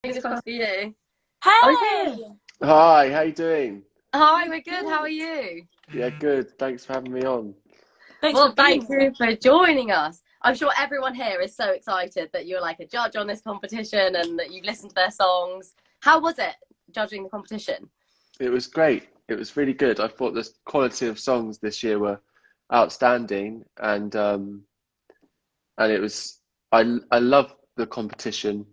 Fingers crossed for you. Hey! Hi, how you doing? Hi, we're good. How are you? Yeah, good. Thanks for having me on. Thanks for Well, being thank here. you for joining us. I'm sure everyone here is so excited that you're like a judge on this competition and that you've listened to their songs. How was it judging the competition? It was great. It was really good. I thought the quality of songs this year were outstanding, and it was I love the competition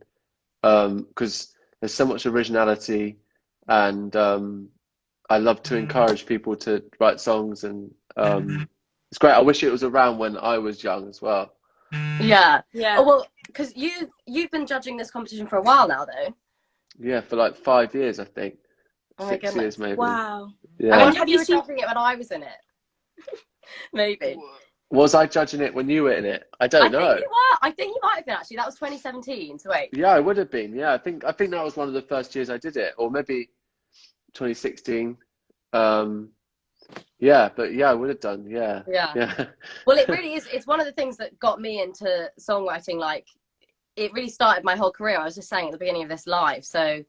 because there's so much originality, and I love to encourage people to write songs, and it's great. I wish it was around when I was young as well. Yeah. Yeah. Oh, well, because you've been judging this competition for a while now, though. Yeah, for like 5 years, I think. Oh my 6 years goodness. maybe. Wow. I Yeah. And wonder if have you you were seen? judging it when I was in it. Maybe. Was I judging it when you were in it? I I don't think know. you were. I think you might have been actually. That was 2017. So wait. Yeah, I would have been. Yeah, I think that was one of the first years I did it, or maybe 2016. Um, yeah, but yeah, I would have done. Yeah, Yeah. yeah, Well, it really is. It's one of the things that got me into songwriting. Like, it really started my whole career. I was just saying at the beginning of this live. So,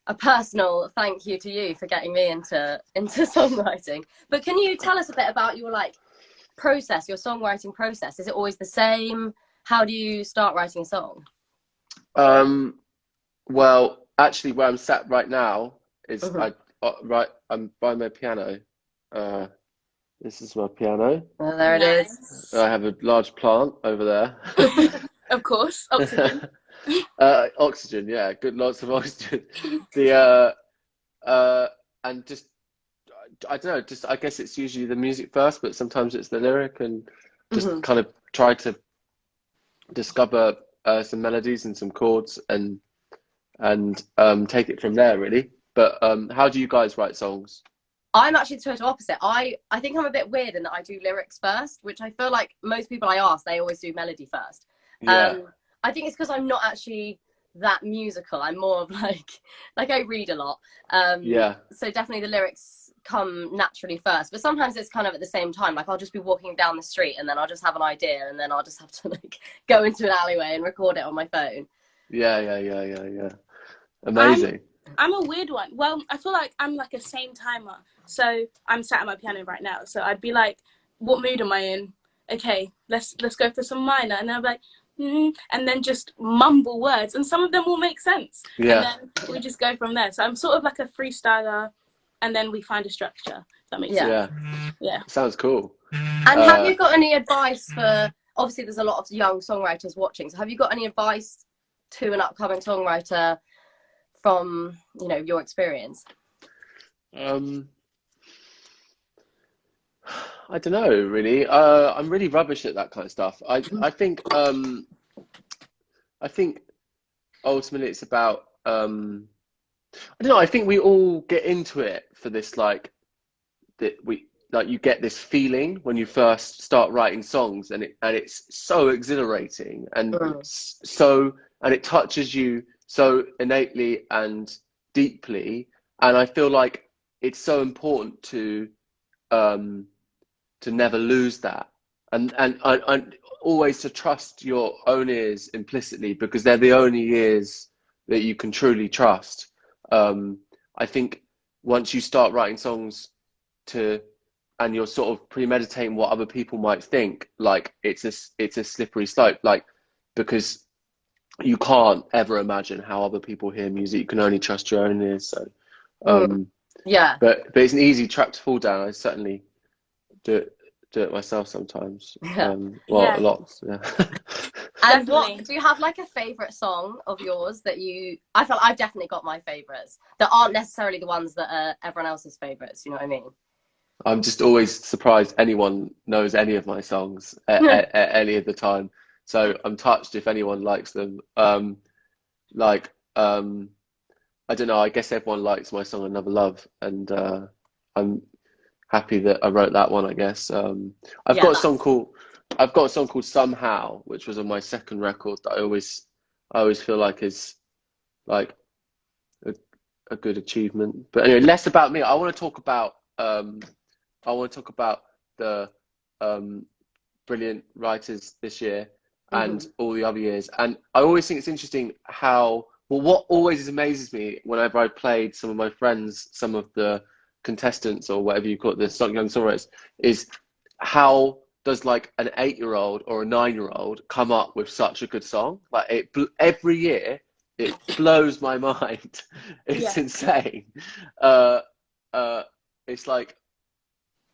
a personal thank you to you for getting me into songwriting. But can you tell us a bit about your like process, your songwriting process? Is it always the same? How do you start writing a song? Um, well, actually, where I'm sat right now is Hmm. I'm by my piano. Uh, this is my piano. Well, there it is. Nice. I have a large plant over Of course, oxygen. there. Oxygen, yeah, good, lots of oxygen. The and just I don't know, just I guess it's usually the music first, but sometimes it's the lyric, and just Hmm. kind of try to discover some melodies and some chords, and take it from there really. But how do you guys write songs? I'm actually the total opposite. I think I'm a bit weird in that I do lyrics first, which I feel like most people I ask, they always do melody first. Yeah, Um, I think it's because I'm not actually that musical. I'm more of like I read a lot. yeah, So definitely the lyrics come naturally first. But sometimes it's kind of at the same time. Like I'll just be walking down the street and then I'll just have an idea and then I'll just have to like go into an alleyway and record it on my phone. yeah. I'm Amazing. I'm a weird one. Well, I feel like I'm like a same timer. So I'm sat at my piano right now. So I'd be like, what mood am I in? Okay, let's go for some minor. And then I'll be like, and then just mumble words. And some of them will make sense. And Yeah, then we just go from there. So I'm sort of like a freestyler and then we find a structure. If that makes Yeah. sense. yeah. Yeah. Sounds cool. And have Uh, you got any advice for, obviously there's a lot of young songwriters watching. So have you got any advice to an upcoming songwriter from, your experience? um, I don't know, really. I'm really rubbish at that kind of stuff. I think ultimately it's about I don't know. I think we all get into it for this, like that we like you get this feeling when you first start writing songs, and it's so exhilarating, Mm. and it touches you so innately and deeply, and I feel like it's so important um to never lose that, and always to trust your own ears implicitly, because they're the only ears that you can truly trust. I think once you start writing songs to and you're sort of premeditating what other people might think, like it's a slippery slope, like, because you can't ever imagine how other people hear music. You can only trust your own ears. So Mm. um Yeah. but it's an easy trap to fall down. I certainly do it myself sometimes. Yeah. Well, a Yeah, lot. Yeah. And what definitely. do you have like a favorite song of yours that I feel I've definitely got my favorites that aren't necessarily the ones that are everyone else's favorites, you know what I mean? I'm just always surprised anyone knows any of my songs at any of the time. So I'm touched if anyone likes them. Like I don't know. I guess everyone likes my song "Another Love," and I'm happy that I wrote that one, I guess. I've Yeah, got a song that's called Somehow, which was on my second record, that I always feel like is like a, a good achievement. But anyway, less about me. I want to talk about the um, brilliant writers this year and hmm all the other years. And I always think it's interesting how Well, what always amazes me whenever I played some of my friends, some of the contestants or whatever you call it, the young songwriters, is how does like an 8-year-old or a 9-year-old come up with such a good song? Like every year, it blows my mind. It's Yeah. insane. Uh, it's like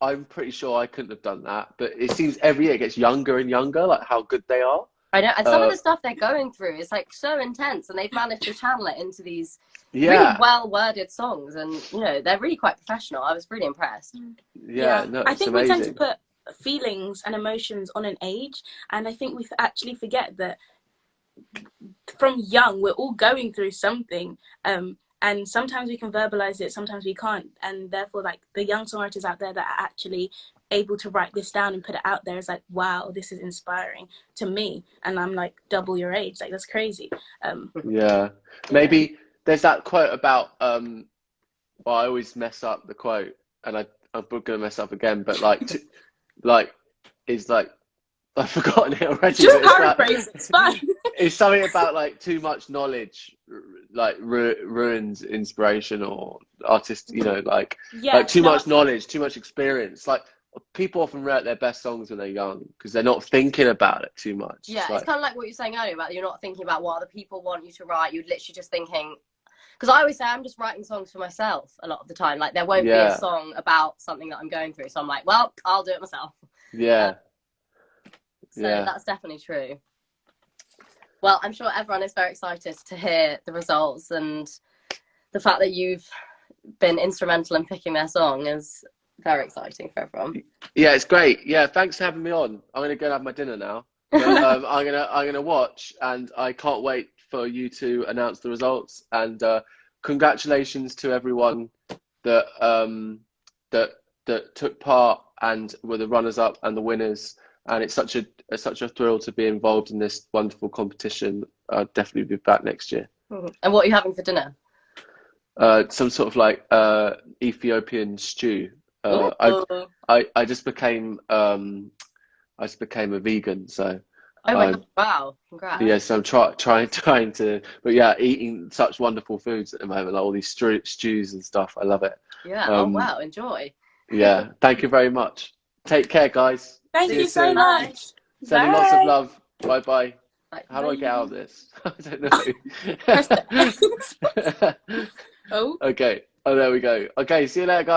I'm pretty sure I couldn't have done that, but it seems every year it gets younger and younger, like how good they are. I know, and some of the stuff they're going through is like so intense, and they've managed to channel it into these really Yeah, well worded songs, and you know they're really quite professional. I was really impressed. yeah, no, I it's think we tend to amazing. put feelings and emotions on an age, and I think we actually forget that from young we're all going through something, and sometimes we can verbalize it, sometimes we can't, and therefore like the young songwriters out there that are actually able to write this down and put it out there is like, wow, this is inspiring to me, and I'm like double your age, like that's crazy. Yeah, maybe there's that quote about well, I always mess up the quote, and I'm gonna mess up again, but like is like I've forgotten it already. Just But it's like paraphrase, it's fine. it's something about like too much knowledge like ruins inspiration or artist, you know, like too much knowledge, too much experience. Like people often write their best songs when they're young because they're not thinking about it too much. Yeah, it's kind of like what you're saying earlier about you're not thinking about what other people want you to write. You're literally just thinking, because I always say I'm just writing songs for myself a lot of the time. Like there won't be a song about something that I'm going through, so I'm like, well, I'll do it myself. Yeah. So that's definitely true. Well, I'm sure everyone is very excited to hear the results, and the fact that you've been instrumental in picking their song is very exciting for everyone. Yeah, it's great. Yeah, thanks for having me on. I'm gonna go and have my dinner now. But, I'm gonna watch, and I can't wait for you to announce the results. And congratulations to everyone that that took part and were the runners up and the winners. And it's such a thrill to be involved in this wonderful competition. I'll definitely be back next year. And what are you having for dinner? Some sort of like Ethiopian stew. I just became a vegan, so. Oh my God! Wow, congrats. Yeah, so I'm trying to, but yeah, eating such wonderful foods at the moment, like all these stews and stuff. I love it. Yeah. Oh wow, enjoy. Yeah, thank you very much. Take care, guys. Thank you so much. Sending lots of love. Bye bye. How do I get out of this? I don't know. Oh. Okay. Oh, there we go. Okay, see you later, guys.